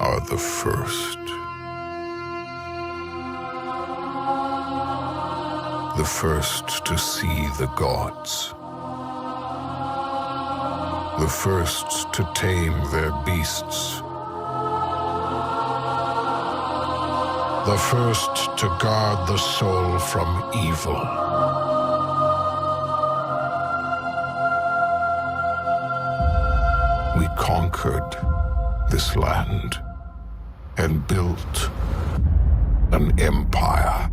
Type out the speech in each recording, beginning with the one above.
are the first. The first to see the gods. The first to tame their beasts. The first to guard the soul from evil. We conquered this land and built an empire.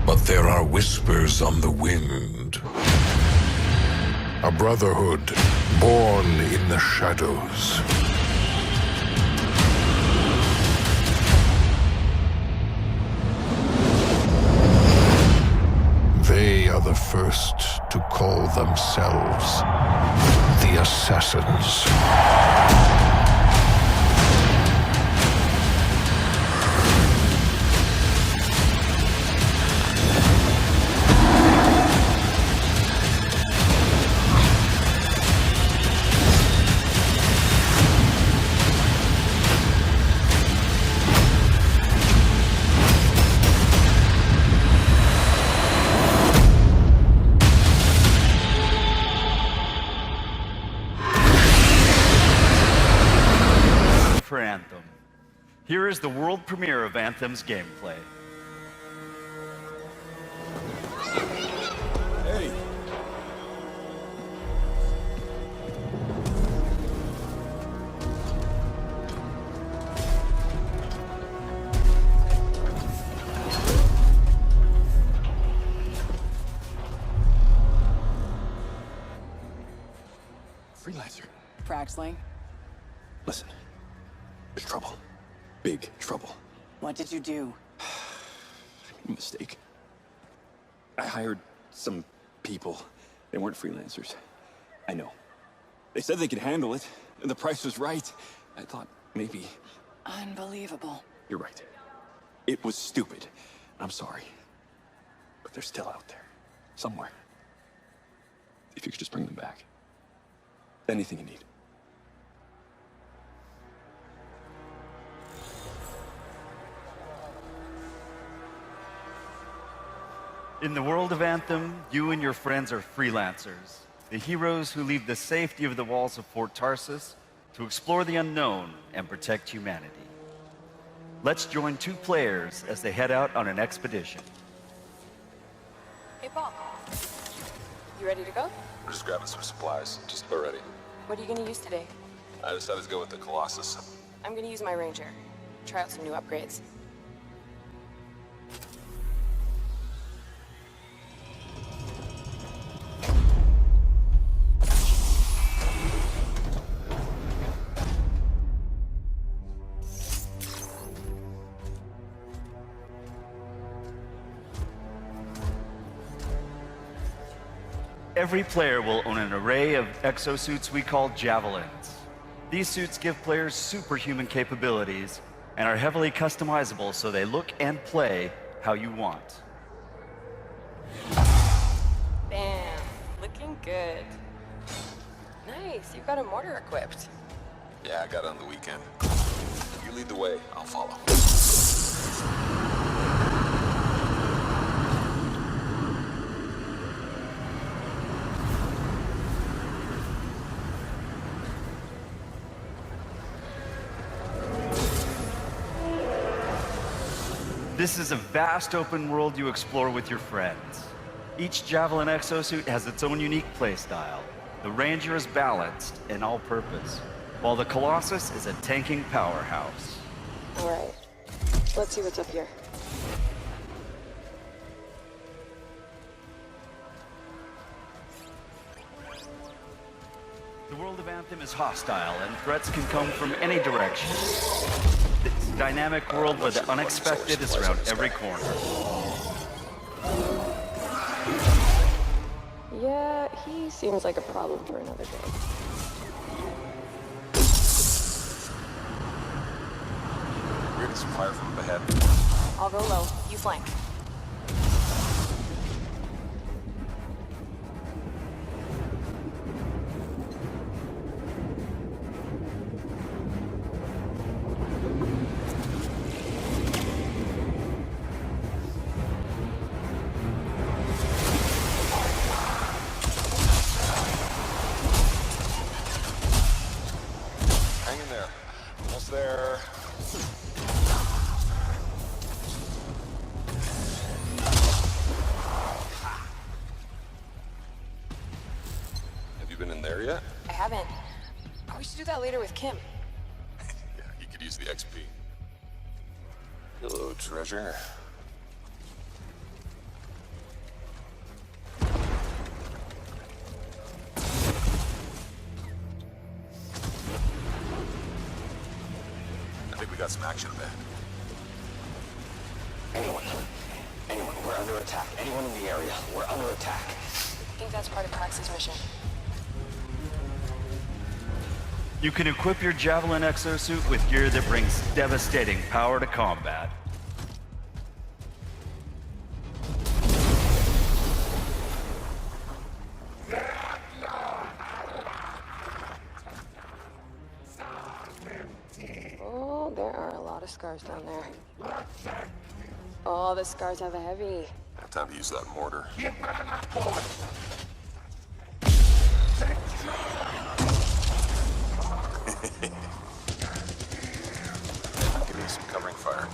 But there are whispers on the wind. A brotherhood born in the shadows. They are the first to call themselves the Assassins. For Anthem. Here is the world premiere of Anthem's gameplay. Hey! Freelancer. Fraxley, Listen. There's trouble. Big trouble. what did you do? I made a mistake. I hired some people. They weren't freelancers. I know. They said they could handle it, and the price was right. I thought maybe... Unbelievable. You're right. It was stupid. I'm sorry. But they're still out there. Somewhere. If you could just bring them back. Anything you need. In the world of Anthem, you and your friends are freelancers, the heroes who leave the safety of the walls of Fort Tarsus to explore the unknown and protect humanity. Let's join two players as they head out on an expedition. Hey, Paul. You ready to go? We're just grabbing some supplies. Just about ready. What are you going to use today? I decided to go with the Colossus. I'm going to use my Ranger. Try out some new upgrades. Every player will own an array of exosuits we call Javelins. These suits give players superhuman capabilities and are heavily customizable so they look and play how you want. Bam. Looking good. Nice. You've got a mortar equipped. Yeah, I got it on the weekend. You lead the way, I'll follow. This is a vast open world you explore with your friends. Each Javelin exosuit has its own unique playstyle. The Ranger is balanced and all-purpose, while the Colossus is a tanking powerhouse. All right. Let's see what's up here. The world of Anthem is hostile, and threats can come from any direction. It's a dynamic world where the unexpected is around every corner. Yeah, he seems like a problem for another day. We're getting some fire from up ahead. I'll go low. You flank. Almost there. Have you been in there yet? I haven't. Oh, we should do that later with Kim. Yeah, you could use the XP. Hello, treasure. I think we got some action ahead. Anyone, we're under attack. Anyone in the area, we're under attack. I think that's part of Max's mission. You can equip your Javelin exosuit with gear that brings devastating power to combat. Oh, there are a lot of scars down there. Oh, the scars have a heavy. Time to use that mortar. Give me some covering fire.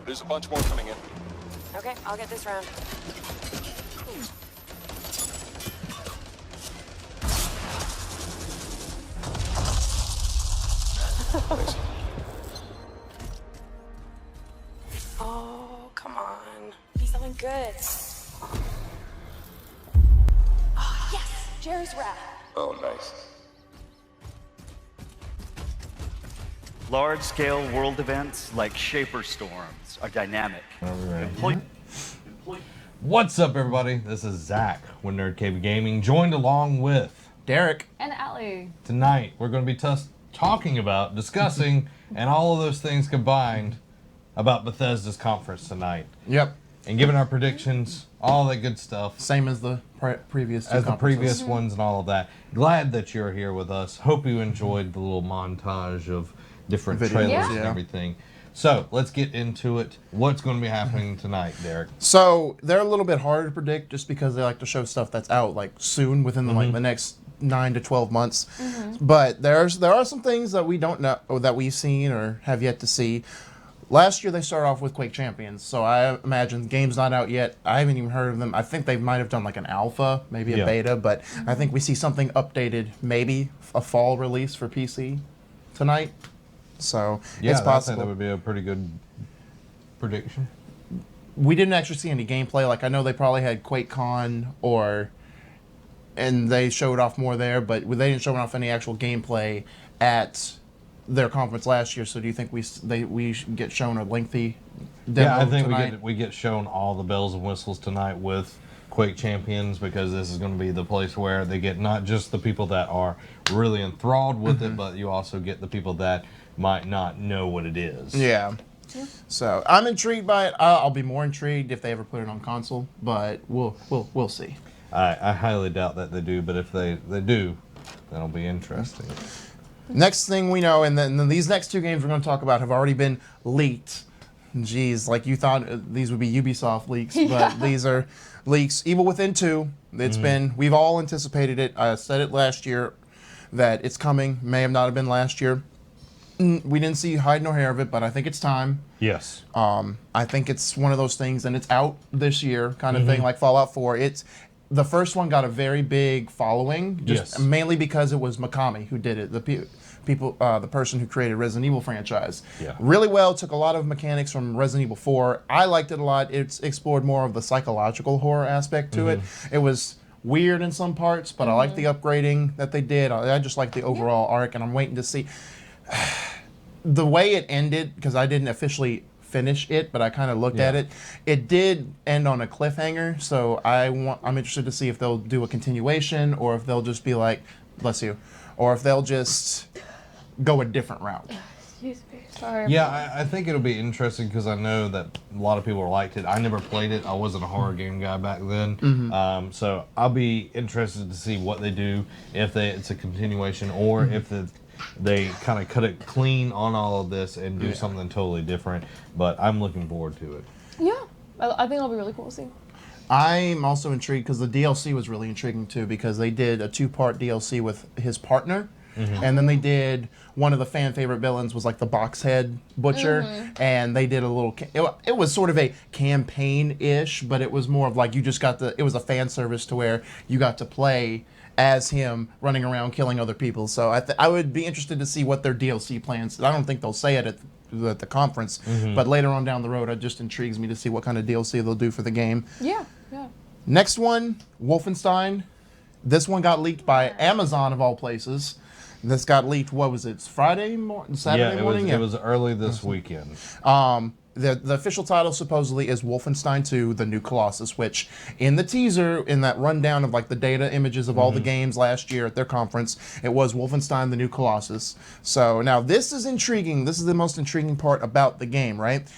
There's a bunch more coming in. Okay, I'll get this round. Oh, come on. Be something good. Oh, yes! Jerry's wrap. Oh, nice. Large-scale world events like Shaper Storms are dynamic. What's up, everybody? This is Zach with Nerd Cave Gaming, joined along with Derek. And Allie. Tonight, we're going to be talking about, discussing, and all of those things combined about Bethesda's conference tonight. Yep. And giving our predictions, all that good stuff. Same as the previous two As the conferences. previous ones and all of that. Glad that you're here with us. Hope you enjoyed the little montage of different Videos, trailers and yeah. everything. So, let's get into it. What's going to be happening tonight, Derek? So they're a little bit harder to predict just because they like to show stuff that's out like soon within the next 9 to 12 months. But there are some things that we don't know, or that we've seen or have yet to see. Last year they started off with Quake Champions, so I imagine the game's not out yet. I haven't even heard of them. I think they might have done like an alpha, maybe a beta, but I think we see something updated, maybe a fall release for PC tonight. So Yeah, it's I think possible. that would be a pretty good prediction. We didn't actually see any gameplay. Like I know they probably had QuakeCon and they showed off more there, but they didn't show off any actual gameplay at their conference last year. So do you think we should get shown a lengthy demo Yeah, I think tonight? we get shown all the bells and whistles tonight with Quake Champions, because this is going to be the place where they get not just the people that are really enthralled with it, but you also get the people that might not know what it is. Yeah. So I'm intrigued by it. I'll be more intrigued if they ever put it on console, but we'll see. I highly doubt that they do, but if they do, that'll be interesting. Next thing we know, and then these next two games we're going to talk about have already been leaked. Jeez, like you thought these would be Ubisoft leaks, but these are leaks. Evil Within 2, we've all anticipated it. I said it last year that it's coming. May have not have been last year. We didn't see hide nor hair of it, but I think it's time. Yes. I think it's one of those things, and it's out this year kind of thing, like Fallout 4. The first one got a very big following, mainly because it was Mikami who did it. The person who created Resident Evil franchise. Yeah. Really well, took a lot of mechanics from Resident Evil 4. I liked it a lot. It's explored more of the psychological horror aspect to it. It was weird in some parts, but I like the upgrading that they did. I just like the overall arc, and I'm waiting to see the way it ended, because I didn't officially finish it, but I kind of looked at it. It did end on a cliffhanger, so I'm interested to see if they'll do a continuation, or if they'll just be like, bless you, or if they'll just go a different route. Excuse me. Sorry. Yeah, I think it'll be interesting because I know that a lot of people liked it. I never played it. I wasn't a horror game guy back then. So I'll be interested to see what they do, if it's a continuation, or if they kind of cut it clean on all of this and do something totally different. But I'm looking forward to it. Yeah. I think it'll be really cool to see. I'm also intrigued because the DLC was really intriguing too, because they did a 2-part DLC with his partner. And then they did one of the fan favorite villains was like the Boxhead Butcher, and they did a little. It was sort of a campaign-ish, but it was more of like you just got the. It was a fan service to where you got to play as him running around killing other people. So I would be interested to see what their DLC plans. I don't think they'll say it at the conference, but later on down the road, it just intrigues me to see what kind of DLC they'll do for the game. Yeah. Next one, Wolfenstein. This one got leaked by Amazon of all places. This got leaked. What was it? Saturday morning. It was early this weekend. The official title supposedly is Wolfenstein 2: The New Colossus, which in the teaser, in that rundown of like the data images of all the games last year at their conference, it was Wolfenstein: The New Colossus. So now this is intriguing. This is the most intriguing part about the game, right?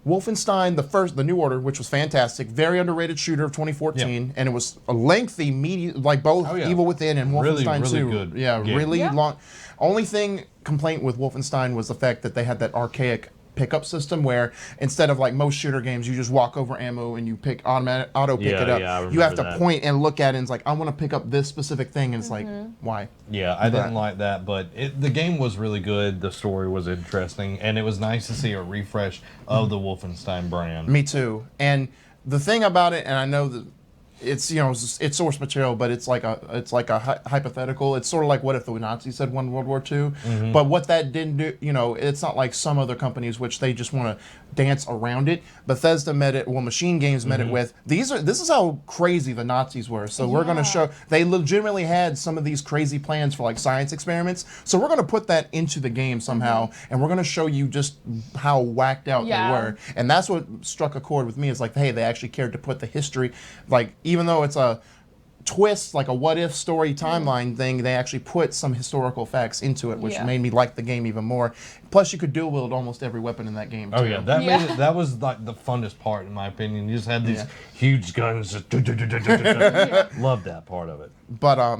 Wolfenstein, the New Order, which was fantastic, very underrated shooter of 2014, and it was a lengthy, like both Evil Within and Wolfenstein 2. Good game. Really long. Only complaint with Wolfenstein was the fact that they had that archaic pickup system where instead of like most shooter games, you just walk over ammo and you auto pick it up. You have to point and look at it and it's like, I want to pick up this specific thing, and it's like, why? Yeah, I didn't like that, but the game was really good. The story was interesting, and it was nice to see a refresh of the Wolfenstein brand. Me too. And the thing about it, and I know that it's it's source material, but it's like a hypothetical. It's sort of like what if the Nazis had won World War II, but what that didn't do, it's not like some other companies which they just want to dance around it. Bethesda met it, Machine Games met it with. This is how crazy the Nazis were. So we're going to show they legitimately had some of these crazy plans for like science experiments. So we're going to put that into the game somehow, and we're going to show you just how whacked out they were. And that's what struck a chord with me. Is like, hey, they actually cared to put the history, like even though it's a twist, like a what if story timeline thing, they actually put some historical facts into it, which made me like the game even more. Plus, you could dual wield almost every weapon in that game too. Oh yeah, that was like the funnest part in my opinion. You just had these huge guns. Love that part of it. But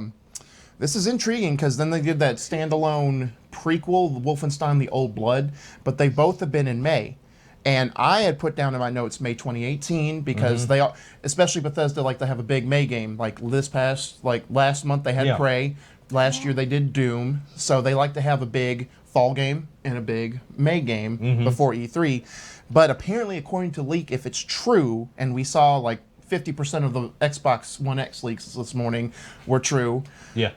this is intriguing because then they did that standalone prequel, Wolfenstein: The Old Blood, but they both have been in May. And I had put down in my notes May 2018 because they, especially Bethesda, like to have a big May game. Like last month they had Prey. Last year they did Doom. So they like to have a big fall game and a big May game before E3. But apparently, according to leak, if it's true, and we saw like 50% of the Xbox One X leaks this morning were true. Yeah,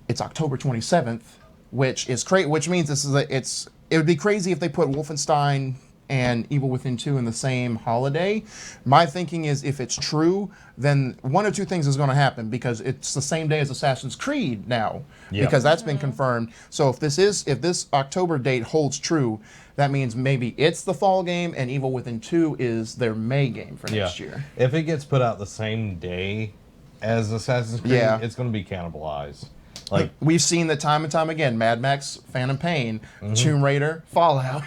it's October 27th, which is crazy. Which means it would be crazy if they put Wolfenstein and Evil Within 2 in the same holiday. My thinking is if it's true, then one or two things is going to happen because it's the same day as Assassin's Creed now, because that's been confirmed. So if this October date holds true, that means maybe it's the fall game and Evil Within 2 is their May game for next year. If it gets put out the same day as Assassin's Creed, it's going to be cannibalized. Like we've seen that time and time again. Mad Max, Phantom Pain, Tomb Raider, Fallout.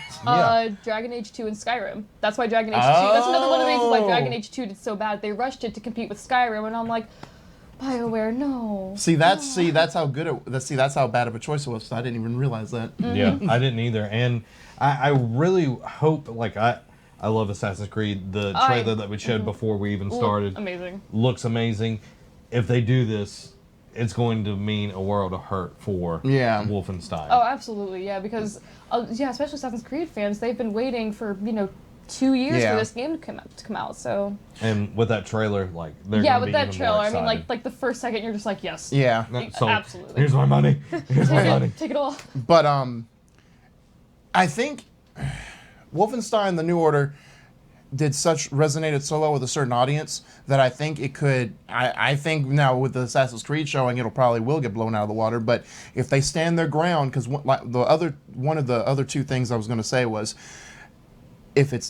Dragon Age 2 and Skyrim. That's why Dragon Age 2. That's another one of the reasons why Dragon Age 2 did so bad. They rushed it to compete with Skyrim, and I'm like, BioWare, no. That's how good that's how bad of a choice it was. So I didn't even realize that. Yeah, I didn't either. And I really hope, like I love Assassin's Creed. The trailer that we showed before we even started looks amazing. If they do this, it's going to mean a world of hurt for Wolfenstein. Oh, absolutely, because especially Assassin's Creed fans, they've been waiting for 2 years for this game to come out. So and with that trailer, like they're gonna be even more excited. I mean, like the first second, you're just like, yes, so absolutely. Here's my money. Here's my money. Take it all. But I think Wolfenstein: The New Order resonated so well with a certain audience that I think it could. I think now with the Assassin's Creed showing, it'll probably will get blown out of the water. But if they stand their ground, because one of the other two things I was going to say was, if it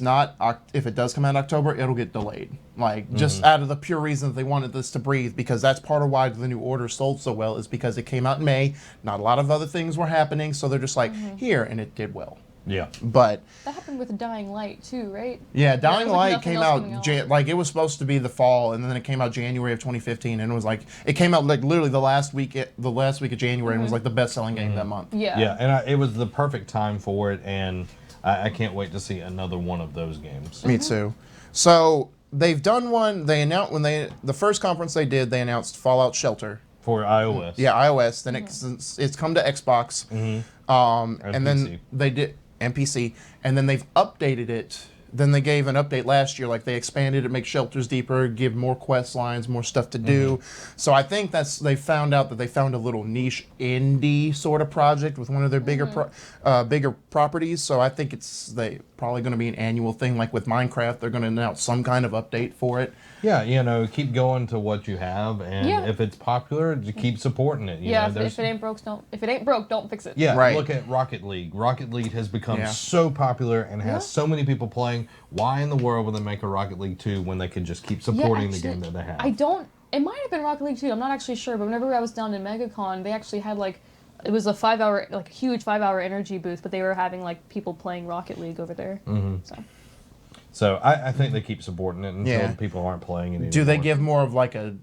does come out in October, it'll get delayed. Like just out of the pure reason that they wanted this to breathe, because that's part of why the New Order sold so well is because it came out in May. Not a lot of other things were happening, so they're just like here, and it did well. Yeah, but that happened with Dying Light too, right? Yeah, Dying Light came out like it was supposed to be the fall, and then it came out January of 2015, and it was like it came out like literally the last week of January, and was like the best-selling game that month. Yeah, and it was the perfect time for it, and I can't wait to see another one of those games. Me too. So they've done one. They announced the first conference they did. They announced Fallout Shelter. For iOS. Yeah, iOS. Then it's come to Xbox. And then PC. they did PC, and then they've updated it. Then they gave an update last year, like they expanded it, make shelters deeper, give more quest lines, more stuff to do. So I think they found out that they found a little niche indie sort of project with one of their bigger properties. So I think they probably going to be an annual thing, like with Minecraft. They're going to announce some kind of update for it. Yeah, keep going to what you have, and if it's popular, just keep supporting it. If it ain't broke, don't fix it. Yeah, Right. Look at Rocket League. Rocket League has become so popular and has so many people playing. Why in the world would they make a Rocket League 2 when they could just keep supporting the game that they have? It might have been Rocket League 2. I'm not actually sure, but whenever I was down in MegaCon, they actually had it was a 5-hour, huge 5-hour energy booth, but they were having people playing Rocket League over there. So I think they keep supporting it until people aren't playing it anymore. Do they give more of like a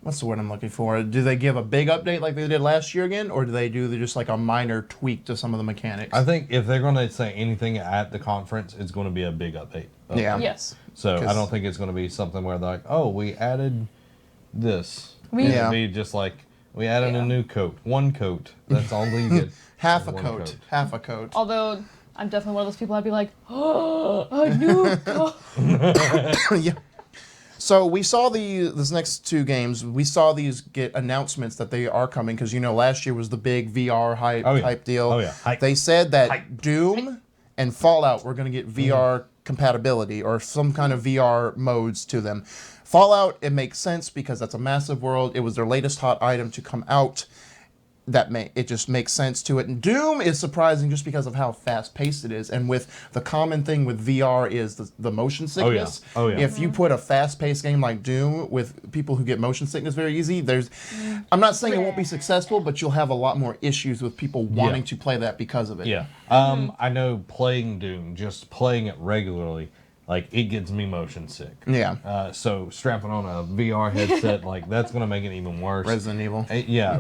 what's the word I'm looking for? Do they give a big update like they did last year again, or do they do just like a minor tweak to some of the mechanics? I think if they're going to say anything at the conference, it's going to be a big update. Yeah. Yes. So I don't think it's going to be something where they're like, oh, we added this. It'll be just like, we added a new coat. One coat. That's all you get. Half a coat. Half a coat. Although I'm definitely one of those people. I'd be like, oh, a new coat. Yeah. So we saw these next two games. We saw these get announcements that they are coming because last year was the big VR hype deal. Oh yeah. Hype. They said that Doom and Fallout were going to get VR compatibility or some kind of VR modes to them. Fallout, it makes sense because that's a massive world. It was their latest hot item to come out. It just makes sense to it. And Doom is surprising just because of how fast-paced it is. And with the common thing with VR is the motion sickness. Oh, yeah. If you put a fast-paced game like Doom with people who get motion sickness very easy, I'm not saying it won't be successful, but you'll have a lot more issues with people wanting to play that because of it. Yeah. I know playing Doom, just playing it regularly, it gets me motion sick. Yeah. So strapping on a VR headset, that's going to make it even worse. Resident Evil.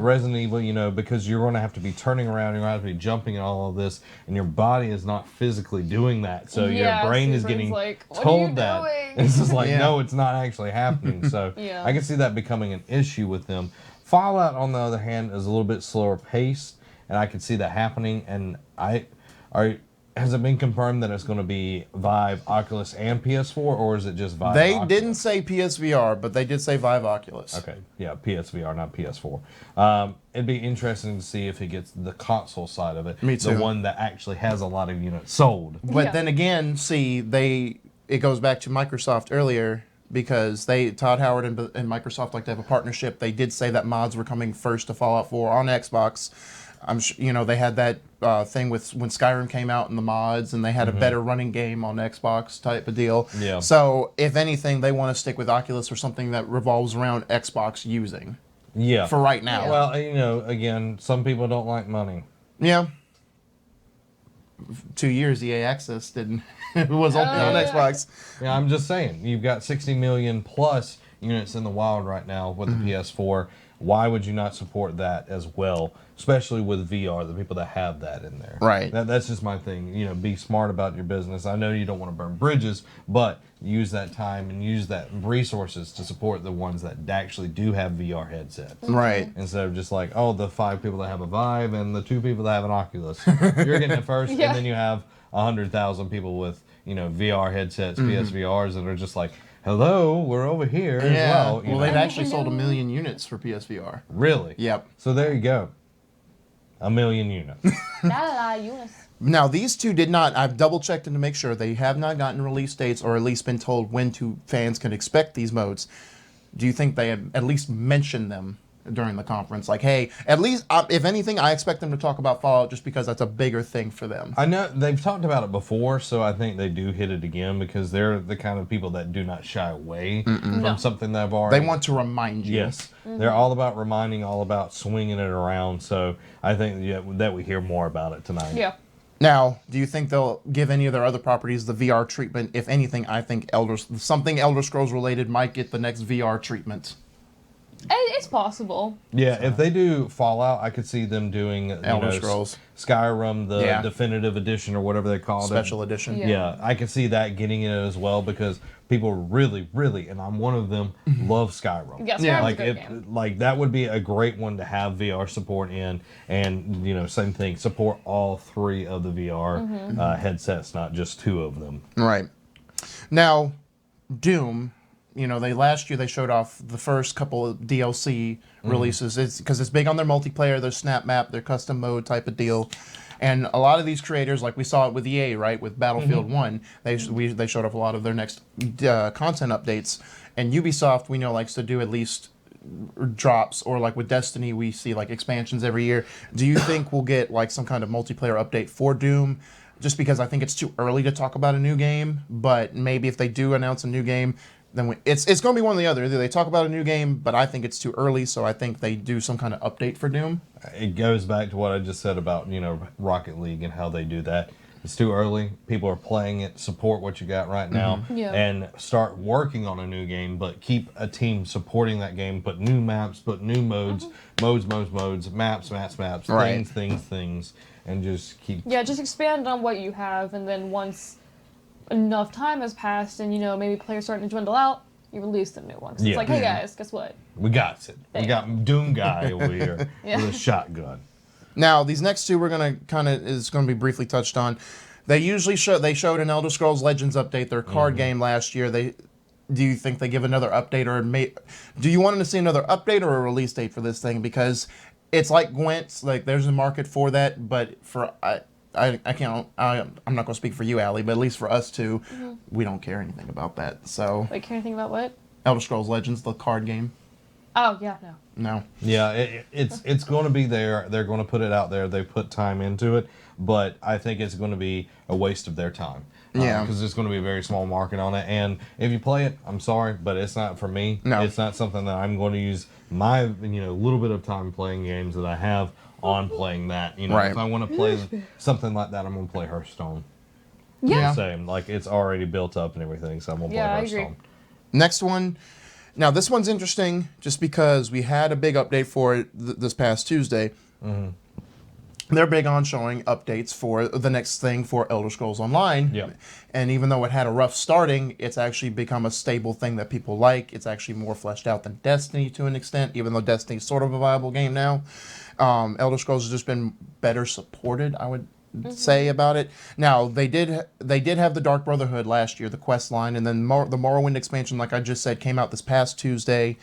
Resident Evil, because you're going to have to be turning around, you're going to have to be jumping and all of this, and your body is not physically doing that. So your brain is getting told that. It's just no, it's not actually happening. So I can see that becoming an issue with them. Fallout, on the other hand, is a little bit slower paced, and I can see that happening. And has it been confirmed that it's going to be Vive, Oculus, and PS4, or is it just Vive? They Oculus? didn't say PSVR, but they did say Vive Oculus. Okay, yeah, PSVR, not PS4. It'd be interesting to see if it gets the console side of it. Me too. The one that actually has a lot of units sold. But then again, it goes back to Microsoft earlier because Todd Howard and Microsoft like to have a partnership. They did say that mods were coming first to Fallout 4 on Xbox. I'm sure, they had that thing with when Skyrim came out in the mods, and they had a better running game on Xbox type of deal. Yeah. So if anything, they want to stick with Oculus or something that revolves around Xbox using. Yeah. For right now. Well, again, some people don't like money. Yeah. 2 years EA Access didn't. It was only on Xbox. Yeah, I'm just saying, you've got 60 million plus units in the wild right now with the PS4. Why would you not support that as well, especially with VR, the people that have that in there? Right. That's just my thing. Be smart about your business. I know you don't want to burn bridges, but use that time and use that resources to support the ones that actually do have VR headsets. Right. Instead of just the 5 people that have a Vive and the 2 people that have an Oculus. You're getting it first, and then you have 100,000 people with, VR headsets, PSVRs, that are just hello, we're over here as well. Well, they've actually sold 1 million units for PSVR. Really? Yep. So there you go. 1 million units. units. Now, these two did not, I've double-checked them to make sure, they have not gotten release dates or at least been told when fans can expect these modes. Do you think they have at least mentioned them during the conference? Hey, at least, if anything, I expect them to talk about Fallout just because that's a bigger thing for them. I know they've talked about it before, so I think they do hit it again because they're the kind of people that do not shy away from something they've already... They want to remind you. Yes. They're all about reminding, all about swinging it around, so I think that we hear more about it tonight. Yeah. Now, do you think they'll give any of their other properties the VR treatment? If anything, I think Elder Scrolls related might get the next VR treatment. It's possible. Yeah, if they do Fallout, I could see them doing Elder Scrolls. Skyrim, the Yeah. definitive edition or whatever they call it. Special edition. Yeah. Yeah, I could see that getting in it as well because people really, really, and I'm one of them, love Skyrim. Yeah, Skyrim's Yeah. a Like good game. like that would be a great one to have VR support in, and same thing, support all 3 of the VR headsets, not just 2 of them. Right. Now, Doom, last year they showed off the first couple of DLC releases. It's because it's big on their multiplayer, their snap map, their custom mode type of deal. And a lot of these creators, like we saw it with EA, right, with Battlefield 1, they showed off a lot of their next content updates. And Ubisoft, we know, likes to do at least drops, or like with Destiny, we see like expansions every year. Do you think we'll get like some kind of multiplayer update for Doom? Just because I think it's too early to talk about a new game, but maybe if they do announce a new game, then it's going to be one or the other. Either they talk about a new game, but I think it's too early, so I think they do some kind of update for Doom. It goes back to what I just said about Rocket League and how they do that. It's too early. People are playing it. Support what you got right now, Yeah. and start working on a new game. But keep a team supporting that game. Put new maps. Put new modes. Modes. Maps. Right. Things. And just keep. Yeah, just expand on what you have, and then once enough time has passed and, maybe players starting to dwindle out, you release the new ones. Yeah. It's like, hey guys, guess what? We got it. We got Doom Guy over here Yeah. with a shotgun. Now, these next two we're going to is going to be briefly touched on. They usually showed an Elder Scrolls Legends update, their card game last year. Do you think they give another update, or do you want them to see another update or a release date for this thing? Because it's like Gwent's, like there's a market for that, but for I'm not going to speak for you, Allie, but at least for us two, we don't care anything about that. So Like, care anything about what? Elder Scrolls Legends, the card game. Oh, yeah, no. No. Yeah, it's going to be there. They're going to put it out there. They put time into it, but I think it's going to be a waste of their time. Yeah. Because there's going to be a very small market on it, and if you play it, I'm sorry, but it's not for me. No. It's not something that I'm going to use my little bit of time playing games that I have on playing that. Right. If I want to play something like that, I'm going to play Hearthstone. Yeah. Same, like it's already built up and everything, so I'm going to play Yeah, I Hearthstone. agree. Next one. Now, this one's interesting just because we had a big update for it this past Tuesday. They're big on showing updates for the next thing for Elder Scrolls Online. Yep. And even though it had a rough starting, it's actually become a stable thing that people like. It's actually more fleshed out than Destiny to an extent, even though Destiny's sort of a viable game now. Elder Scrolls has just been better supported, I would say, about it. Now, they did have the Dark Brotherhood last year, the quest line, and then the Morrowind expansion, like I just said, came out this past Tuesday.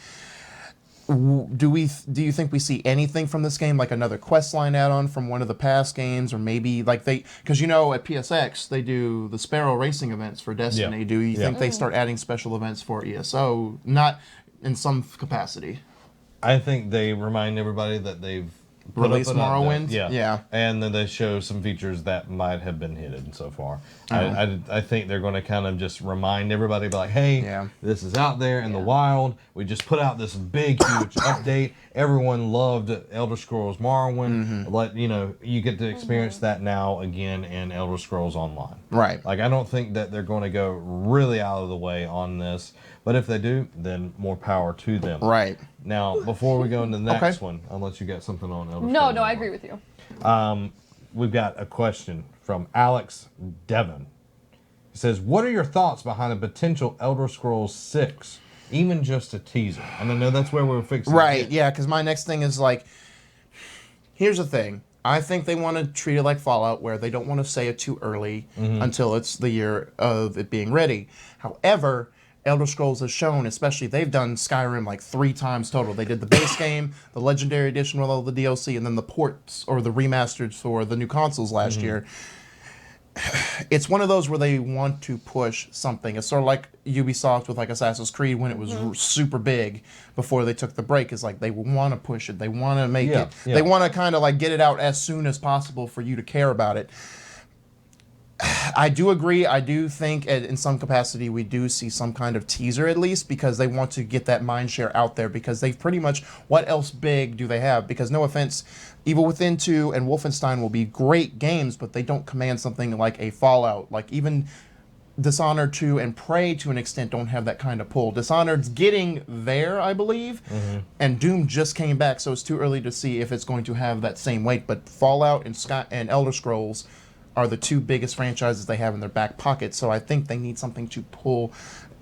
Do you think we see anything from this game, like another quest line add-on from one of the past games, or maybe like because at PSX they do the Sparrow racing events for Destiny. Yeah. Do you Yeah. think they start adding special events for ESO, not in some capacity? I think they remind everybody that they've put up Release an update. Morrowind? Yeah. Yeah. And then they show some features that might have been hidden so far. I think they're going to kind of just remind everybody, be like, hey, Yeah. this is out there in the wild. We just put out this big, huge update. Everyone loved Elder Scrolls Morrowind. You get to experience that now again in Elder Scrolls Online. Right. Like, I don't think that they're going to go really out of the way on this. But if they do, then more power to them. Right. Now, before we go into the next Okay. one, unless you got something on Elder No, Scrolls no, I Online. agree with you. We've got a question from Alex Devon. He says, what are your thoughts behind a potential Elder Scrolls 6? Even just a teaser. And I know that's where we're fixing Right, it. yeah, because my next thing is like, here's the thing. I think they want to treat it like Fallout, where they don't want to say it too early until it's the year of it being ready. However, Elder Scrolls has shown, especially they've done Skyrim like 3 times total. They did the base game, the Legendary Edition with all the DLC, and then the ports or the remasters for the new consoles last year. It's one of those where they want to push something. It's sort of like Ubisoft with like Assassin's Creed when it was super big before they took the break. It's like they want to push it. They want to make it. Yeah. They want to kind of like get it out as soon as possible for you to care about it. I do agree. I do think in some capacity we do see some kind of teaser at least, because they want to get that mind share out there, because they've pretty much, what else big do they have? Because no offense, Evil Within 2 and Wolfenstein will be great games, but they don't command something like a Fallout. Like even Dishonored 2 and Prey to an extent don't have that kind of pull. Dishonored's getting there, I believe, and Doom just came back, so it's too early to see if it's going to have that same weight. But Fallout and Elder Scrolls are the two biggest franchises they have in their back pocket, so I think they need something to pull.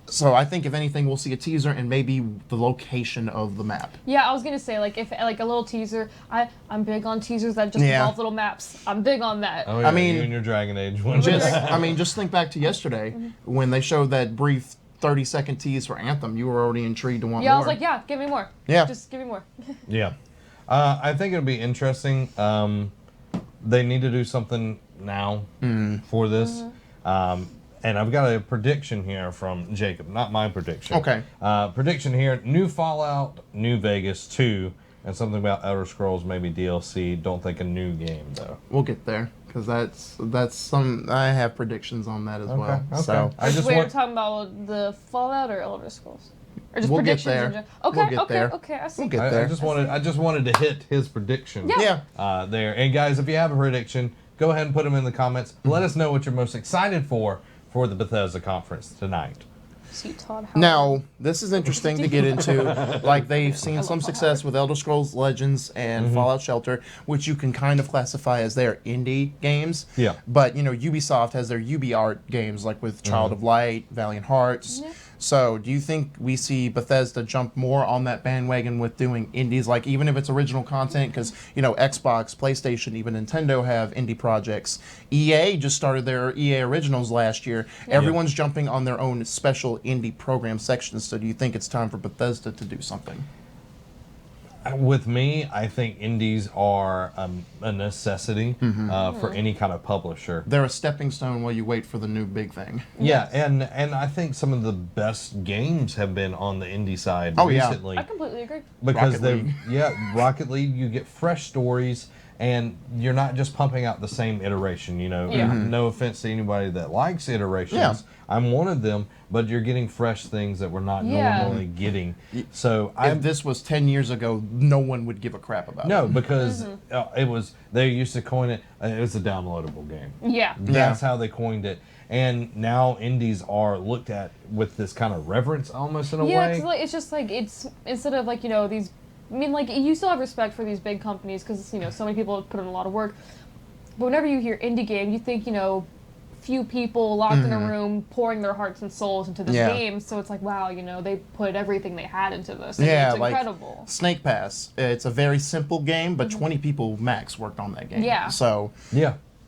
So I think if anything, we'll see a teaser and maybe the location of the map. Yeah, I was gonna say like if like a little teaser. I'm big on teasers that just involve little maps. I'm big on that. Oh, yeah, I mean, you and your Dragon Age one. Just think back to yesterday when they showed that brief 30-second tease for Anthem. You were already intrigued to want more. Yeah, I was like, yeah, give me more. Yeah, just give me more. Yeah, I think it'll be interesting. They need to do something now for this. And I've got a prediction here from Jacob, not my prediction. Okay. Prediction here, new Fallout, new Vegas 2, and something about Elder Scrolls, maybe DLC. Don't think a new game, though. We'll get there, because that's some... I have predictions on that as well. Okay. So We're talking about the Fallout or Elder Scrolls? Or just we'll get predictions there. in general? Okay, We'll get there. okay, I see. We'll get there. I just wanted to hit his prediction. Yeah. There. And guys, if you have a prediction, go ahead and put them in the comments. Let us know what you're most excited for the Bethesda conference tonight. See Todd Howard. Now, this is interesting to get into. Like, they've seen some success with Elder Scrolls Legends and Fallout Shelter, which you can kind of classify as their indie games. Yeah. But, Ubisoft has their UbiArt games, like with Child of Light, Valiant Hearts. Yeah. So, do you think we see Bethesda jump more on that bandwagon with doing indies, like even if it's original content? Because, Xbox, PlayStation, even Nintendo have indie projects. EA just started their EA Originals last year. Yeah. Everyone's jumping on their own special indie program sections. So, do you think it's time for Bethesda to do something? With me, I think indies are a necessity for any kind of publisher. They're a stepping stone while you wait for the new big thing. Yeah, and I think some of the best games have been on the indie side recently. I completely agree. Because Rocket League, you get fresh stories, and you're not just pumping out the same iteration. No offense to anybody that likes iterations. Yeah. I'm one of them, but you're getting fresh things that we're not normally getting. So if this was 10 years ago, no one would give a crap about it. No, because they used to coin it, it was a downloadable game. Yeah. That's how they coined it. And now indies are looked at with this kind of reverence almost in a way. Yeah, it's just like, it's instead of like, these, you still have respect for these big companies because, so many people have put in a lot of work. But whenever you hear indie game, you think, few people locked in a room pouring their hearts and souls into this game. So it's like, wow, they put everything they had into this. And it's incredible. Like Snake Pass. It's a very simple game, but 20 people max worked on that game. Yeah. So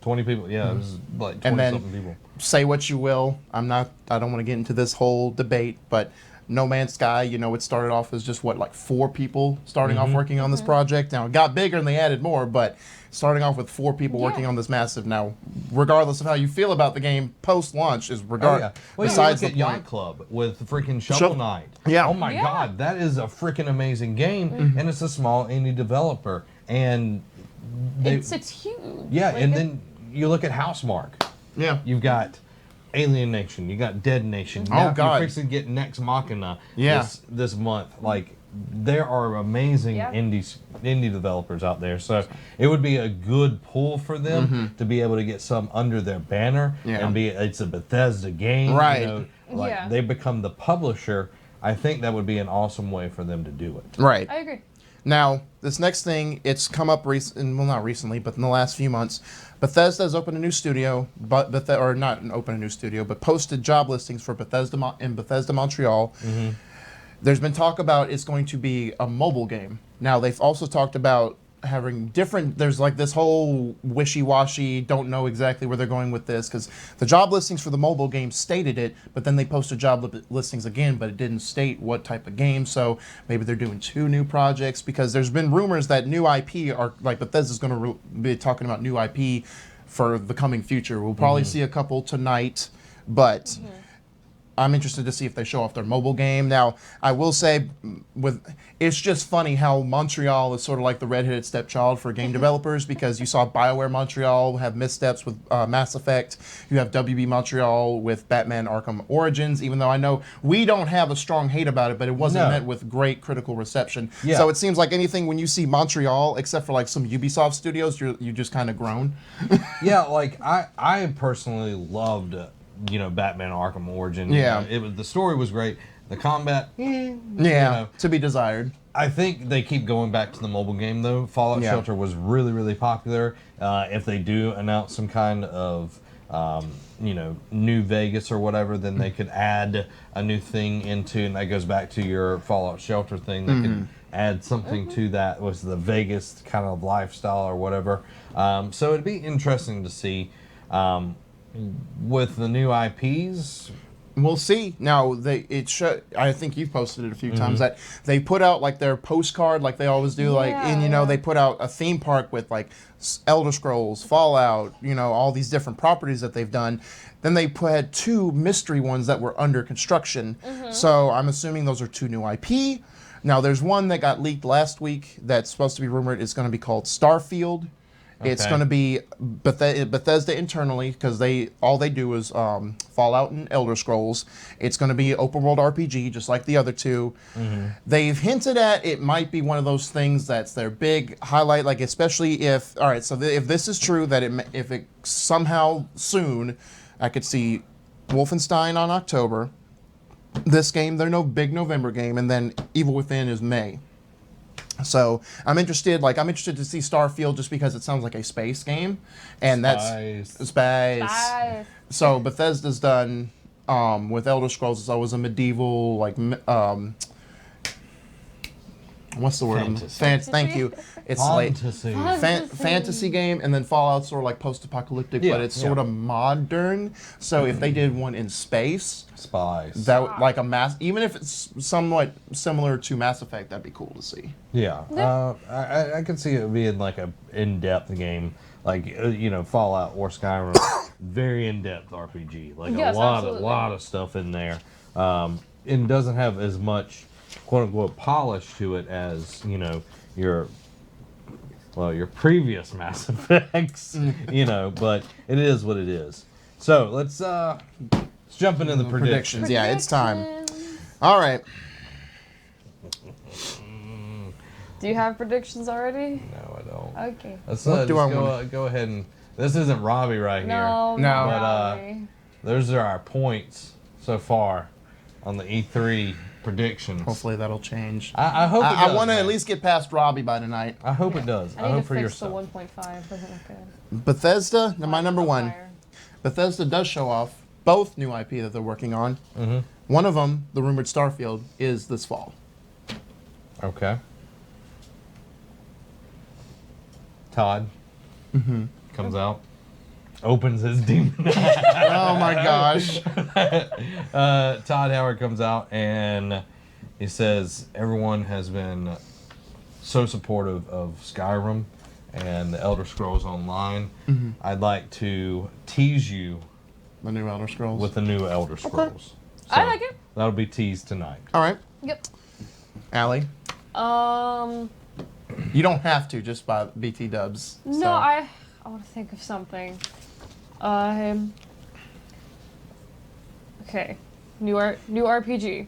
20 people. Yeah, it was like 20-something people. Say what you will. I don't want to get into this whole debate, but No Man's Sky, it started off as just 4 people starting off working on this project. Now it got bigger and they added more, but starting off with 4 people working on this massive. Now, regardless of how you feel about the game post-launch, is Well, besides you look at Yacht Club with freaking Shovel Knight. Yeah. Oh my God, that is a freaking amazing game, and it's a small indie developer, and it's huge. Yeah, and then you look at Housemarque. Yeah. You've got Alien Nation. You got Dead Nation. Oh God. You're fixing to get Nex Machina this month. Like, there are amazing indie developers out there. So it would be a good pull for them to be able to get some under their banner and it's a Bethesda game. Right. They become the publisher. I think that would be an awesome way for them to do it. Right. I agree. Now, this next thing, it's come up not recently, but in the last few months. Bethesda has opened a new studio, but posted job listings for Bethesda in Bethesda, Montreal. There's been talk about it's going to be a mobile game. Now, they've also talked about having there's like this whole wishy-washy, don't know exactly where they're going with this, because the job listings for the mobile game stated it, but then they posted job listings again, but it didn't state what type of game. So maybe they're doing 2 new projects, because there's been rumors that new IP are, like, Bethesda's going to be talking about new IP for the coming future. We'll probably see a couple tonight, but I'm interested to see if they show off their mobile game. Now, I will say, it's just funny how Montreal is sort of like the redheaded stepchild for game developers, because you saw BioWare Montreal have missteps with Mass Effect. You have WB Montreal with Batman Arkham Origins, even though I know we don't have a strong hate about it, but it wasn't met with great critical reception. Yeah. So it seems like anything when you see Montreal, except for like some Ubisoft studios, you just kind of groan. Yeah, like I personally loved Batman Arkham Origin. Yeah. The story was great. The combat, to be desired. I think they keep going back to the mobile game though. Fallout Shelter was really, really popular. If they do announce some kind of New Vegas or whatever, then they could add a new thing into, and that goes back to your Fallout Shelter thing. They could add something to that was the Vegas kind of lifestyle or whatever. So it'd be interesting to see with the new IPs. We'll see. Now, I think you've posted it a few times that they put out like their postcard, like they always do. They put out a theme park with like Elder Scrolls, Fallout, all these different properties that they've done. Then they had 2 mystery ones that were under construction. So I'm assuming those are 2 new IP. Now, there's one that got leaked last week that's supposed to be rumored. It's going to be called Starfield. Okay. It's going to be Bethesda internally, because all they do is Fallout and Elder Scrolls. It's going to be open world RPG, just like the other 2. They've hinted at it might be one of those things that's their big highlight, like especially if if this is true, that if it somehow soon, I could see Wolfenstein on October, this game, they're no big November game, and then Evil Within is May. So I'm interested to see Starfield just because it sounds like a space game, and that's space. So Bethesda's done with Elder Scrolls. It's always a medieval what's the word? Fantasy. Thank you. It's Fantasy. Fantasy game, and then Fallout's sort of like post-apocalyptic, but it's sort of modern. So if they did one in space, that like even if it's somewhat similar to Mass Effect, that'd be cool to see. Yeah, I could see it being like a in-depth game, like Fallout or Skyrim, very in-depth RPG, like a lot of stuff in there. It doesn't have as much quote unquote polish to it as your previous Mass Effects, but it is what it is. So let's jump into the predictions. Yeah, it's time. All right. Do you have predictions already? No, I don't. Okay. Let's go ahead and. This isn't Robbie right here. No. But those are our points so far on the E3 predictions. Hopefully that'll change. I hope it does. I want to at least get past Robbie by tonight. I hope it does. I hope for yourself. The 1.5 doesn't look good. Bethesda, my number 1. Bethesda does show off both new IP that they're working on. One of them, the rumored Starfield, is this fall. Okay. Todd comes out, opens his demon. Oh my gosh. Todd Howard comes out and he says everyone has been so supportive of Skyrim and the Elder Scrolls Online. I'd like to tease you the new Elder Scrolls with the new Elder Scrolls. Okay. So I like it. That'll be teased tonight. All right. Yep. Allie? You don't have to, just by BT dubs. No, so. I want to think of something. Okay. New RPG.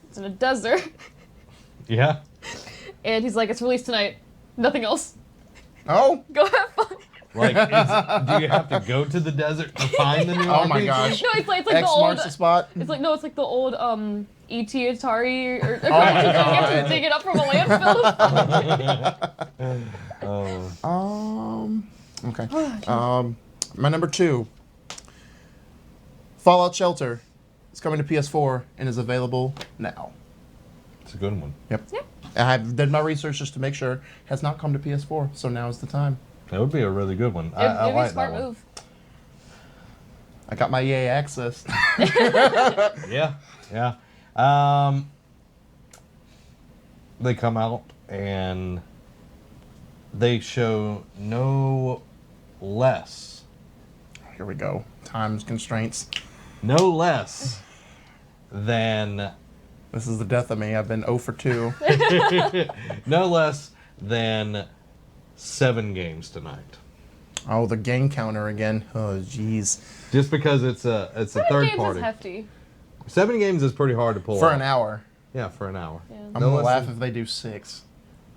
It's in a desert. Yeah. And he's like, it's released tonight. Nothing else. Oh? Go have fun. Like, do you have to go to the desert to find the new RPG? Oh my gosh. No, it's like X the old. marks the spot. It's like the old E.T. Atari or Oh my you have God. to dig it up from a landfill. Okay. My number 2. Fallout Shelter is coming to PS4 and is available now. It's a good one. Yep. I did my research just to make sure. Has not come to PS4, so now is the time. That would be a really good one. I It'd be like a smart that one. move. I got my EA access. Yeah. They come out and they show no less. Here we go. Times constraints. No less than. This is the death of me. I've been 0 for 2. No less than 7 games tonight. Oh, the game counter again. Oh, jeez. Just because it's a third games party. Is hefty. 7 games is pretty hard to pull For off. an hour. Yeah, for an hour. Yeah. I'm going to laugh if they do 6.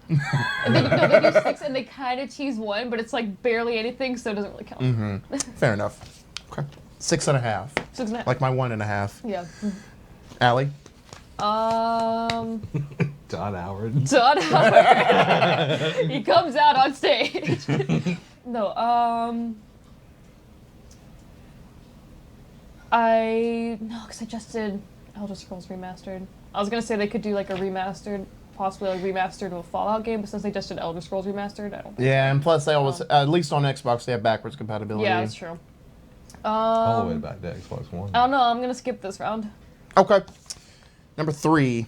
And they do 6 and they kind of tease 1, but it's like barely anything, so it doesn't really count. Fair enough. Okay. 6.5. 6.5. Like my 1.5. Yeah. Allie? Todd Howard. Todd Howard. He comes out on stage. No, because I just did Elder Scrolls Remastered. I was gonna say they could do like a remastered, possibly like remastered of a Fallout game, but since they just did Elder Scrolls Remastered, I don't think Yeah, and plus they always, at least on Xbox, they have backwards compatibility. Yeah, that's true. All the way back to Xbox One. I don't know, I'm gonna skip this round. Okay. Number 3.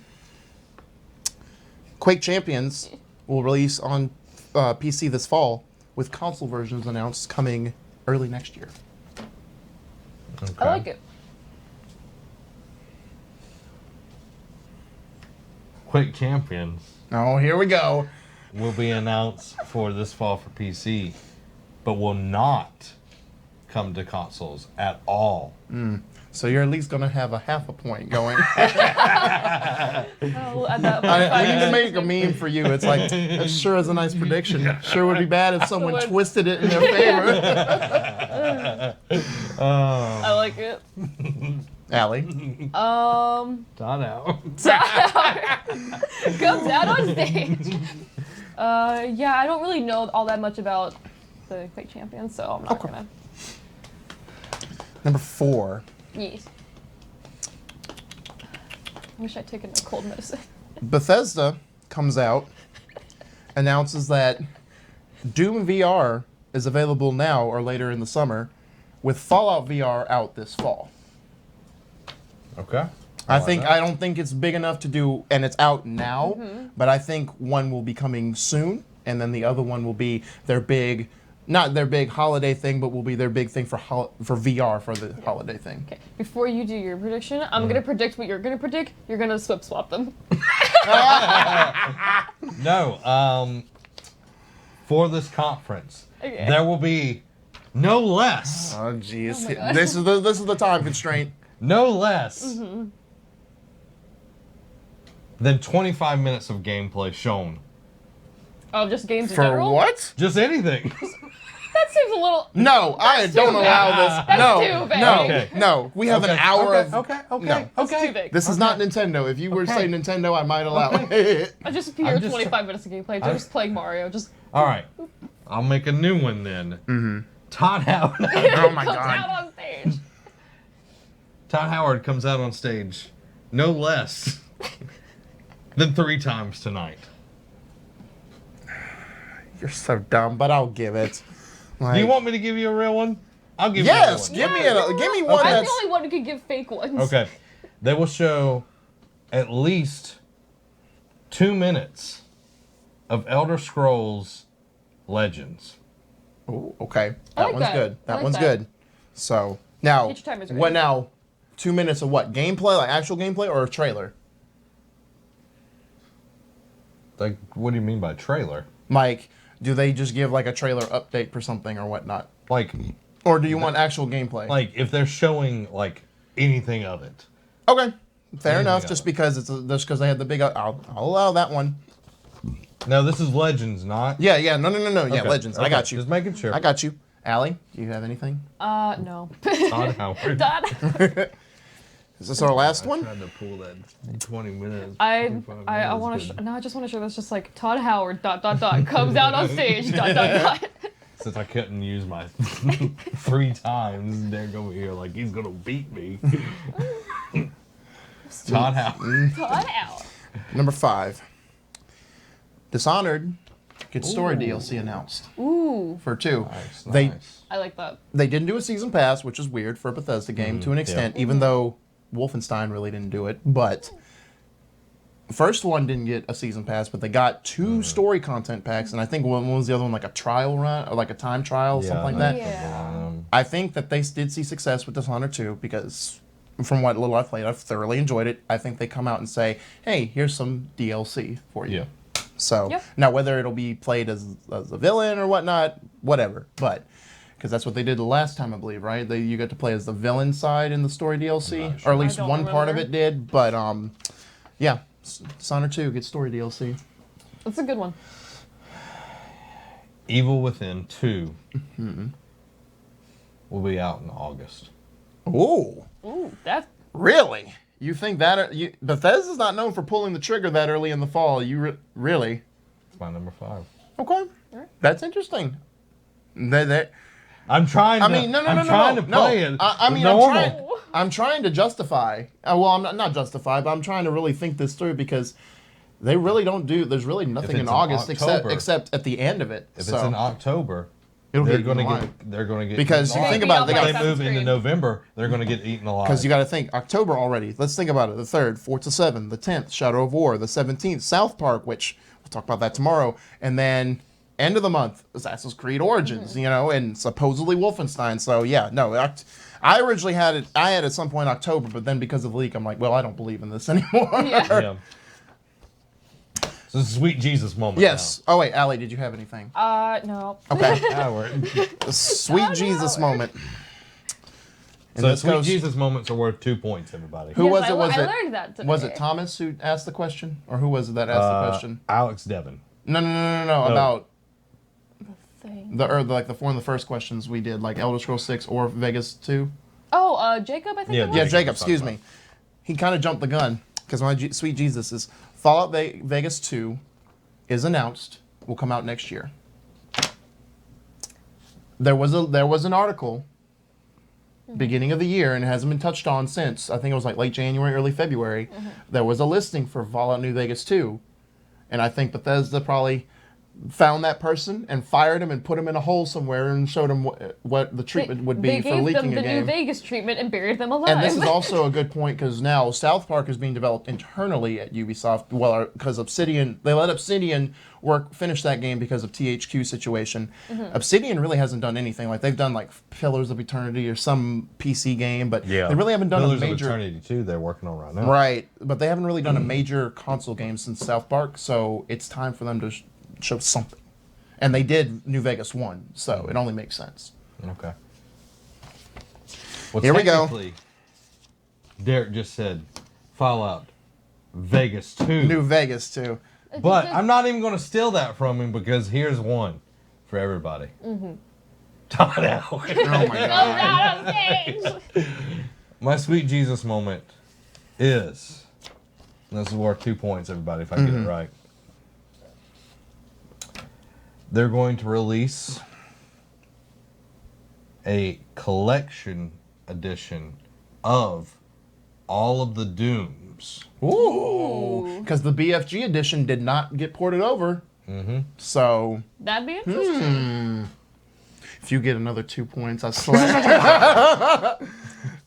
Quake Champions will release on PC this fall, with console versions announced coming early next year. Okay. I like it. Quake Champions Oh, here we go. will be announced for this fall for PC, but will not come to consoles at all. So you're at least going to have a half a point going. I'll add that We need to make a meme for you. It's like, that sure is a nice prediction. Sure would be bad if someone Would. twisted it in their favor. I like it. Allie? Todd Howard. Comes out on stage. Yeah, I don't really know all that much about the Quake Champions, so I'm not gonna. Number 4. Yes. I wish I'd taken my cold medicine. Bethesda comes out, announces that Doom VR is available now or later in the summer, with Fallout VR out this fall. Okay. I don't think it's big enough to do, and it's out now, but I think one will be coming soon, and then the other one will be their big, not their big holiday thing, but will be their big thing for VR for the holiday thing. Okay, before you do your prediction, I'm gonna predict what you're gonna predict. You're gonna swap them. No, for this conference, Okay. there will be no less, Oh jeez, Oh my God. this is the time constraint. no less than 25 minutes of gameplay shown. Oh, just games in For general? what? Just anything. That seems a little. No, I don't too allow vague. this. That's no, too vague. no, Okay. no. We have an hour of. Okay. No. That's too vague. This is not Nintendo. If you were to say Okay. Nintendo, I might allow it. I just hear I'm just 25 minutes of gameplay. Just playing Mario. Just All right. I'll make a new one then. Todd Howard. Oh my comes god. out on stage. Todd Howard comes out on stage no less than 3 times tonight. You're so dumb, but I'll give it. Like, Do you want me to give you a real one? I'll give Yes, you a real give me one I'm the that's. only one who can give fake ones. one. Okay. They will show at least 2 minutes of Elder Scrolls Legends. Ooh, okay, I that like one's that. good. I That like one's that. good. So now, Each time is what great. now? 2 minutes of what? Gameplay, like actual gameplay, or a trailer? Like, what do you mean by trailer? Like, do they just give like a trailer update for something or whatnot, Like, or do you want actual gameplay? if they're showing like anything of it. Okay, fair Anything enough. of Just it. because just because they had the big, I'll allow that one. No, this is Legends, not. Yeah, no. Yeah, Okay, Legends. I okay, got you. Just making sure. I got you. Allie, do you have anything? No. Todd Howard. Dad. Is this our last one? Tried to pull that 20 minutes. I 25 want minutes, to. but No, I just want to show this. Just like Todd Howard. ... Comes out on stage. ... Since I couldn't use my 3 times, they're over here like he's gonna beat me. Todd Howard. Todd Howard. Number 5. Dishonored gets story DLC announced Ooh, for 2. Nice, They nice. I like that. they didn't do a season pass, which is weird for a Bethesda game to an extent, even though Wolfenstein really didn't do it. But first one didn't get a season pass, but they got 2 story content packs, and I think one was the other one like a trial run or like a time trial, something like that. Yeah. I think that they did see success with Dishonored 2 because from what little I've played, I've thoroughly enjoyed it. I think they come out and say, hey, here's some DLC for you. Yeah. So Yep. now whether it'll be played as a villain or whatnot, whatever. But because that's what they did the last time, I believe, right? You got to play as the villain side in the story DLC, not sure. or at least I don't one part of remember. it did. But yeah, Dishonored 2 gets story DLC. That's a good one. Evil Within 2 will be out in August. Ooh. Ooh, that's Really? You think that Bethesda's not known for pulling the trigger that early in the fall? Really? It's my number 5. Okay, that's interesting. That I'm trying. I mean, no, to play it. I mean, normal. I'm trying to justify. Well, I'm not justify, but I'm trying to really think this through because they really don't do. There's really nothing in it's in August October- except at the end of it. If it's in October, It'll they're get going to eaten get. alive. They're going to get. Because eaten you alive. think about it, If If they move into Screen. November, they're going to get eaten alive. Because you got to think October already. Let's think about it. The 3rd, Forza 7, the 10th, Shadow of War, the 17th, South Park, which we'll talk about that tomorrow, and then end of the month, Assassin's Creed Origins, and supposedly Wolfenstein. So yeah, no, I originally had it. I had at some point October, but then because of the leak, I'm like, well, I don't believe in this anymore. Yeah. So sweet Jesus moment. Yes. Oh wait, Allie, did you have anything? no. Okay. Now. The sweet Jesus moment. And So this sweet goes- Jesus moments are worth 2 points, everybody. Who Yes, was I it? le- Was I it? learned that today. Was it Thomas who asked the question, or who was it that asked the question? Alex Devon. No. Oh. About Thing. the one of the first questions we did, like Elder Scrolls 6 or Vegas 2. Oh, Jacob, I think Yeah, it was. Yeah, Jacob Jacob. was talking Excuse me. He kind of jumped the gun because my sweet Jesus is Fallout Vegas 2 is announced. Will come out next year. There was an article beginning of the year, and it hasn't been touched on since. I think it was like late January, early February. There was a listing for Fallout New Vegas 2, and I think Bethesda probably found that person and fired him and put him in a hole somewhere and showed him what the treatment would be They for gave leaking them a the game. New Vegas treatment and buried them alive. And this is also a good point because now South Park is being developed internally at Ubisoft. Well, because Obsidian, they let Obsidian finish that game because of THQ situation. Obsidian really hasn't done anything. Like they've done like Pillars of Eternity or some PC game, but they really haven't done Pillars a major. of Eternity 2 they're working on right now. Right, but they haven't really done a major console game since South Park. So it's time for them to show something. And they did New Vegas 1, so it only makes sense. Okay. Well, Here we go. technically, Derek just said Fallout Vegas 2. New Vegas 2. But I'm not even going to steal that from him because here's one for everybody. Todd Allen. Oh my god. Not on stage. My sweet Jesus moment is, and this is worth 2 points, everybody, if I get it right. They're going to release a collection edition of all of the Dooms. Ooh. Because the BFG edition did not get ported over. So That'd be interesting. if you get another 2 points, I swear.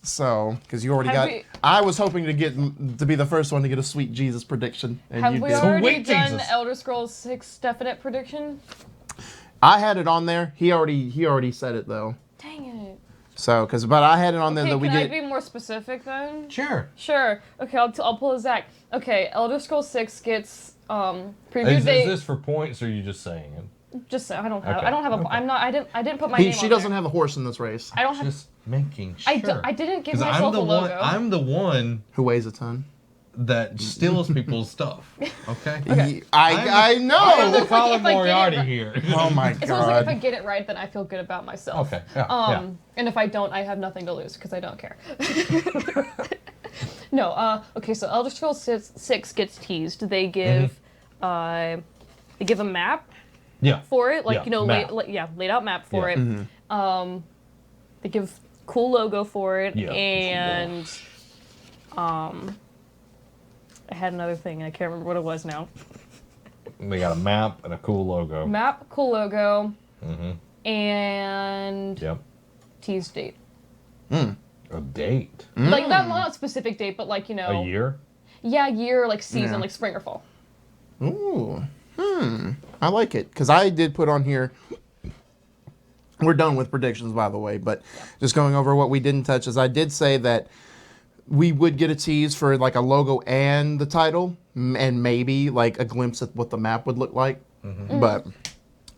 So, because you already Have got. we- I was hoping to be the first one to get a sweet Jesus prediction, and Have you we did. already Sweet done Jesus. Elder Scrolls 6 definite prediction? I had it on there. He already said it though. Dang it. So, but I had it on there Okay, that we can I did. be more specific then? Sure. Sure. Okay, I'll pull a Zach. Okay, Elder Scrolls 6 gets preview Is date. this for points or are you just saying it? Just say I don't have. Okay, I don't have a. okay. I'm not. I didn't put my name She on doesn't there. have a horse in this race. I don't have. Just making sure. I didn't give 'Cause myself a logo. I'm the one Who weighs a ton? that steals people's stuff. Okay. I I'm know. the Colin if I get it Moriarty right- here. Oh my It's almost like if I god. get it right, then I feel good about myself. Okay. Yeah. And if I don't, I have nothing to lose because I don't care. No. Okay. So Elder Scrolls 6 gets teased. They give. They give a map Yeah. for it, like Yeah, map. laid out map for Yeah. it. They give cool logo for it, Yeah. and I had another thing, and I can't remember what it was now. They got a map and a cool logo. Map, cool logo, and Yep. tease date. A date. Like not specific date, but like A year. Yeah, year, like season, Yeah. like spring or fall. Ooh. I like it because I did put on here. We're done with predictions, by the way, but just going over what we didn't touch is I did say that we would get a tease for like a logo and the title, and maybe like a glimpse at what the map would look like. But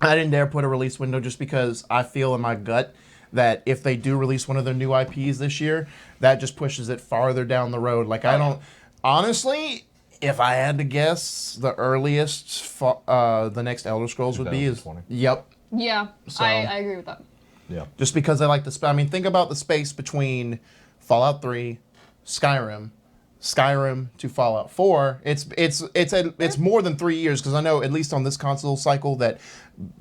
I didn't dare put a release window just because I feel in my gut that if they do release one of their new IPs this year, that just pushes it farther down the road. Like I don't, honestly, if I had to guess, the earliest the next Elder Scrolls would be is 2020. yep. Yeah, So- I agree with that. Yeah. Just because I like the I mean, think about the space between Fallout 3, Skyrim, Skyrim to Fallout 4. It's more than 3 years, because I know, at least on this console cycle, that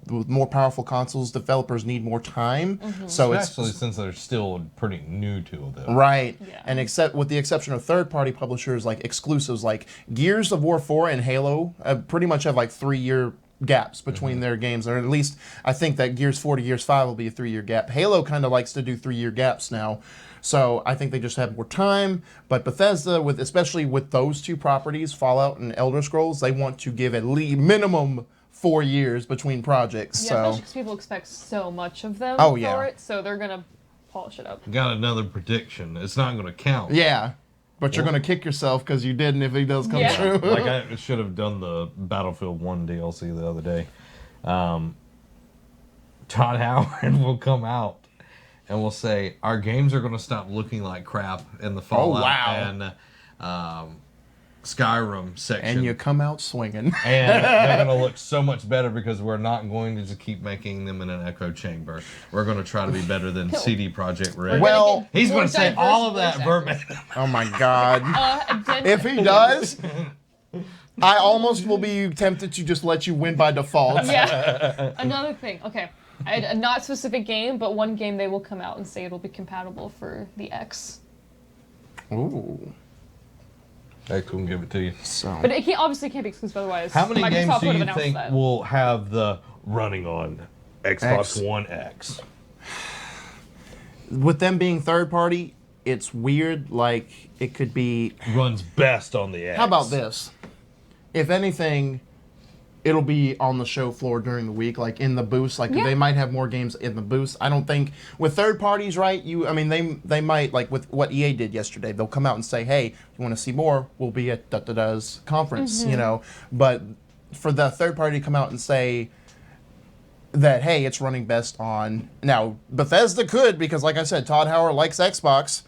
with more powerful consoles, developers need more time. So Especially since they're still pretty new to them. right. Yeah. And except with the exception of third-party publishers, like exclusives, like Gears of War 4 and Halo, pretty much have like 3-year gaps between their games, or at least I think that Gears 4 to Gears 5 will be a 3-year gap. Halo kind of likes to do 3-year gaps now. So I think they just have more time. But Bethesda, especially with those two properties, Fallout and Elder Scrolls, they want to give at least minimum 4 years between projects. Yeah, So especially because people expect so much of them Oh, for yeah. it, so they're gonna polish it up. Got another prediction. It's not going to count. yeah, but you're gonna kick yourself because you didn't if it does come Yeah. true. Like I should have done the Battlefield 1 DLC the other day. Todd Howard will come out and will say, our games are going to stop looking like crap in the Fallout wow. and Skyrim section. And you come out swinging. And they're going to look so much better because we're not going to just keep making them in an echo chamber. We're going to try to be better than CD Projekt Red. Well, he's More going to say diverse all of voice that actors. verbatim. oh my God. Then- If he does, I almost will be tempted to just let you win by default. Yeah. Another thing. Okay. A not specific game, but one game they will come out and say it'll be compatible for the X. Ooh. They couldn't give it to you. So. But it obviously can't be exclusive otherwise. How many Microsoft games do would have you announced think that. will have the running on Xbox X. One X? With them being third party, it's weird. Like, it could be. Runs best on the X. How about this? If anything, it'll be on the show floor during the week, like in the booths. Like, Yeah. they might have more games in the booths. I don't think with third parties, right? They might, like with what EA did yesterday. They'll come out and say, "Hey, you want to see more? We'll be at da-da-da's conference," you know. But for the third party to come out and say that, hey, it's running best on now, Bethesda could, because like I said, Todd Howard likes Xbox.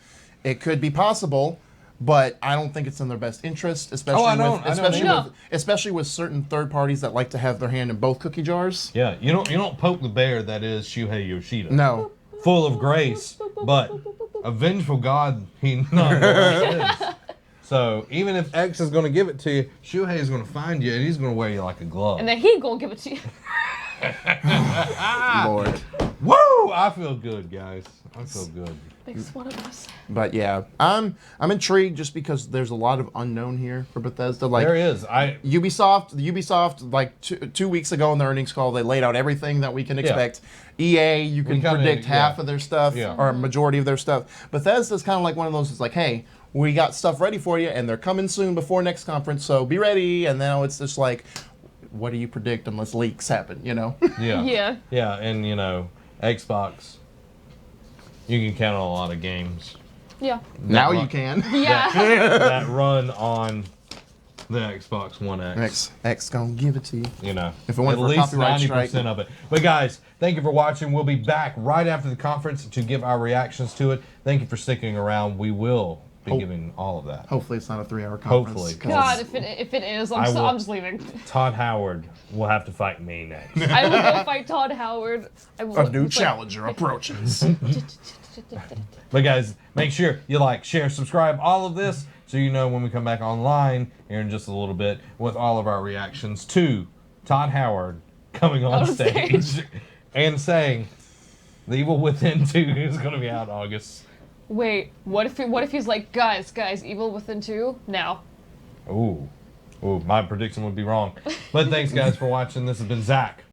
It could be possible. But I don't think it's in their best interest, especially especially with certain third parties that like to have their hand in both cookie jars. Yeah, you don't poke the bear that is Shuhei Yoshida. No. Full of grace, but a vengeful God he not is. So even if X is going to give it to you, Shuhei is going to find you and he's going to wear you like a glove. And then he gonna give it to you. Lord. Woo! I feel good, guys. I feel good. Makes one of us. But yeah, I'm intrigued just because there's a lot of unknown here for Bethesda. Like There is. Ubisoft, like 2 weeks ago in the earnings call, they laid out everything that we can expect. EA, you can predict half of their stuff or a majority of their stuff. Bethesda's kind of like one of those. It's like, hey, we got stuff ready for you, and they're coming soon before next conference, so be ready. And now it's just like, what do you predict unless leaks happen? You know? Yeah. Yeah. Yeah, and Xbox, you can count on a lot of games. Yeah. Now you can. Yeah. that run on the Xbox One X. X gonna give it to you. If it went At for a least copyright 90% strike. of it. But guys, thank you for watching. We'll be back right after the conference to give our reactions to it. Thank you for sticking around. We will be giving all of that. Hopefully it's not a 3-hour conference. Hopefully. 'cause- God, if it is, I'm just leaving. Todd Howard will have to fight me next. I will go fight Todd Howard. A new challenger approaches. But guys, make sure you like, share, subscribe, all of this, so you know when we come back online here in just a little bit with all of our reactions to Todd Howard coming on stage and saying The Evil Within 2 is going to be out in August. Wait, what if he's like, guys, Evil Within 2 now? Ooh, my prediction would be wrong. But thanks guys for watching. This has been Zach.